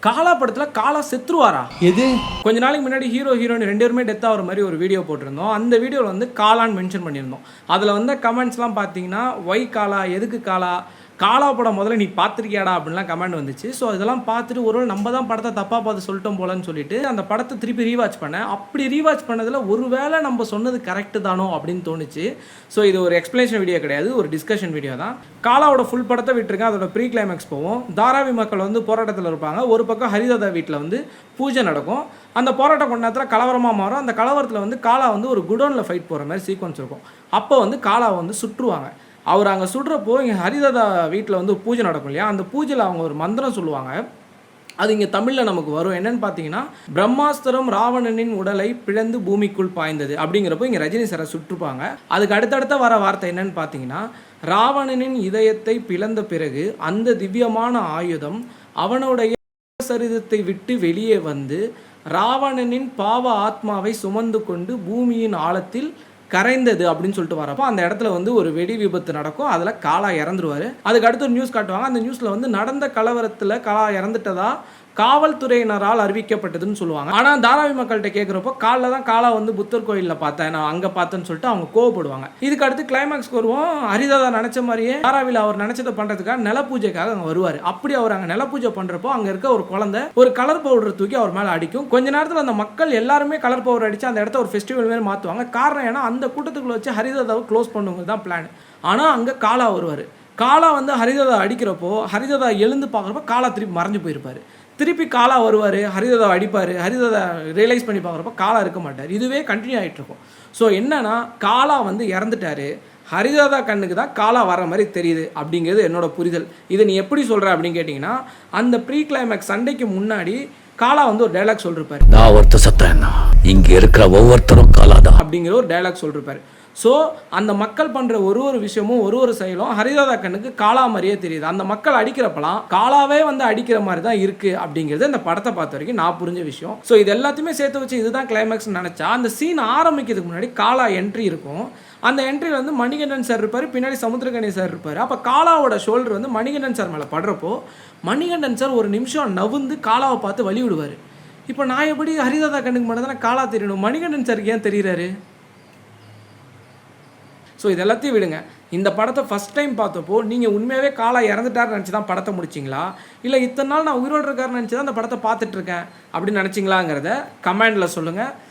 காலா படத்தில் காலா செத்துருவாரா? எது? கொஞ்ச நாளைக்கு முன்னாடி ஹீரோ ஹீரோயின் 2 பேருமே டெத் ஆகிற மாதிரி ஒரு வீடியோ போட்டிருந்தோம். அந்த வீடியோவில் வந்து காலான்னு மென்ஷன் பண்ணியிருந்தோம். அதில் வந்து கமெண்ட்ஸ்லாம் பார்த்தீங்கன்னா, ஒய் காலா, எதுக்கு காலா, காலா படம் முதல்ல நீ பார்த்துருக்கியாடா அப்படின்லாம் கமெண்ட் வந்துச்சு. ஸோ இதெல்லாம் பார்த்துட்டு ஒருவேளை நம்ம தான் படத்தை தப்பாக பார்த்து சொல்லிட்டோம் போலன்னு சொல்லிட்டு அந்த படத்தை திருப்பி ரீவாச் பண்ணேன். அப்படி ரீவாச் பண்ணதில் ஒருவேளை நம்ம சொன்னது கரெக்டு தானோ அப்படின்னு தோணுச்சு. ஸோ இது ஒரு எக்ஸ்பிளேஷன் வீடியோ கிடையாது, ஒரு டிஸ்கஷன் வீடியோ தான். காலாவோட ஃபுல் படத்தை விட்டுருக்கேன், அதோட ப்ரீ கிளைமேக்ஸ் போவோம். தாராவி மக்கள் வந்து போராட்டத்தில் இருப்பாங்க. ஒரு பக்கம் ஹரிதாதா வீட்டில் வந்து பூஜை நடக்கும். அந்த போராட்டம் கொஞ்ச நேரத்தில் கலவரமாக மாறும். அந்த கலவரத்தில் வந்து காலா வந்து ஒரு குடோனில் ஃபைட் போகிற மாதிரி சீக்வன்ஸ் இருக்கும். அப்போ வந்து காலா வந்து சுற்றுவாங்க. அவர் அங்கே சுடுறப்போ இங்கே ஹரிதாதா வீட்டில் வந்து பூஜை நடக்கும் இல்லையா, அந்த பூஜையில் அவங்க ஒரு மந்திரம் சொல்லுவாங்க. அது இங்கே தமிழில் நமக்கு வரும். என்னன்னு பார்த்தீங்கன்னா, பிரம்மாஸ்திரம் ராவணனின் உடலை பிளந்து பூமிக்குள் பாய்ந்தது அப்படிங்கிறப்போ இங்கே ரஜினி சாரை சுற்றுப்பாங்க. அதுக்கு அடுத்தடுத்த வர வார்த்தை என்னன்னு பார்த்தீங்கன்னா, ராவணனின் இதயத்தை பிளந்த பிறகு அந்த திவ்யமான ஆயுதம் அவனுடைய சரிதத்தை விட்டு வெளியே வந்து ராவணனின் பாவ ஆத்மாவை சுமந்து கொண்டு பூமியின் ஆழத்தில் கரைந்தது அப்படின்னு சொல்லிட்டு வரப்போ அந்த இடத்துல வந்து ஒரு வெடி விபத்து நடக்கும். அதில் காலா இறந்துருவார். அதுக்கு அடுத்து ஒரு நியூஸ் காட்டுவாங்க. அந்த நியூஸில் வந்து நடந்த கலவரத்தில் காலா இறந்துட்டதா காவல்துறையினரால் அறிவிக்கப்பட்டதுன்னு சொல்லுவாங்க. ஆனால் தாராவி மக்கள்கிட்ட கேட்குறப்போ காலைல தான் காலா வந்து புத்தர் கோயிலில் பார்த்தேன், நான் அங்கே பார்த்தேன்னு சொல்லிட்டு அவங்க கோவப்படுவாங்க. இதுக்கு அடுத்து கிளைமேக்ஸ்க்கு வருவோம். ஹரிதாதா நினச்ச மாதிரியே தாராவியில் அவர் நினச்சதை பண்ணுறதுக்காக நில பூஜைக்காக அங்கே வருவார். அப்படி அவர் அங்கே நில பூஜை பண்ணுறப்போ அங்கே இருக்க ஒரு குழந்தை ஒரு கலர் பவுடர் தூக்கி அவர் மேலே அடிக்கும். கொஞ்ச நேரத்தில் அந்த மக்கள் எல்லாருமே கலர் பவுடர் அடித்து அந்த இடத்த ஒரு ஃபெஸ்டிவல் மாதிரி மாற்றுவாங்க. காரணம் ஏன்னா அந்த கூட்டத்துக்குள்ள வச்சு ஹரிதாதாவை க்ளோஸ் பண்ணுவது தான் பிளான். ஆனால் அங்கே காலா வருவார். காலா வந்து ஹரிதாதா அடிக்கிறப்போ ஹரிதாதா எழுந்து பார்க்குறப்போ காலா திருப்பி மறைஞ்சு போயிருப்பார். திருப்பி காலா வருவார், ஹரிதாதா அடிப்பார். ஹரிதாதா ரியலைஸ் பண்ணி பார்க்குறப்ப காலா இருக்க மாட்டார். இதுவே கண்டினியூ ஆகிட்டு இருக்கும். ஸோ என்னன்னா, காலா வந்து இறந்துட்டாரு, ஹரிதாதா கண்ணுக்கு தான் காலா வர மாதிரி தெரியுது அப்படிங்கிறது என்னோட புரிதல். இதை நீ எப்படி சொல்கிற அப்படின்னு கேட்டிங்கன்னா, அந்த ப்ரீ கிளைமேக்ஸ் சண்டைக்கு முன்னாடி காலா வந்து ஒரு டைலாக் சொல்லிருப்பார். நான் ஒருத்தர் சத்தேன்னா இங்கே இருக்கிற ஒவ்வொருத்தரும் காலாதா அப்படிங்கிற ஒரு டைலாக் சொல்லிருப்பார். ஸோ அந்த மக்கள் பண்ணுற ஒரு விஷயமும் ஒரு செயலும் ஹரிதாதா கண்ணுக்கு காலா மாதிரியே தெரியுது. அந்த மக்கள் அடிக்கிறப்பலாம் காலாவே வந்து அடிக்கிற மாதிரி தான் இருக்குது அப்படிங்கிறது இந்த படத்தை பார்த்த வரைக்கும் நான் புரிஞ்ச விஷயம். ஸோ இது எல்லாத்தையுமே சேர்த்து வச்சு இதுதான் கிளைமேக்ஸ்னு நினச்சா, அந்த சீன் ஆரம்பிக்கிறதுக்கு முன்னாடி காலா என்ட்ரி இருக்கும். அந்த என்ட்ரியில் வந்து மணிகண்டன் சார் இருப்பார், பின்னாடி சமுத்திரகனி சார் இருப்பார். அப்போ காலாவோட ஷோல்டர் வந்து மணிகண்டன் சார் மேலே படுறப்போ மணிகண்டன் சார் ஒரு நிமிஷம் நவுந்து காலாவை பார்த்து வழி விடுவார். இப்போ நான் எப்படி ஹரிதாதா கண்ணுக்கு மட்டும் தானே காலா தெரியணும், மணிகண்டன் சாருக்கு ஏன் தெரியுறாரு? ஸோ இது எல்லாத்தையும் விடுங்க. இந்த படத்தை ஃபஸ்ட் டைம் பார்த்தப்போ நீங்கள் உண்மையாகவே காலா இறந்துட்டார்னு நினச்சி தான் படத்தை முடிச்சிங்களா, இல்லை இத்தனை நாள் நான் உயிரோடு இருக்காருன்னு நினச்சி தான் அந்த படத்தை பார்த்துட்ருக்கேன் அப்படின்னு நினச்சிங்களாங்கிறத கமெண்டில் சொல்லுங்கள்.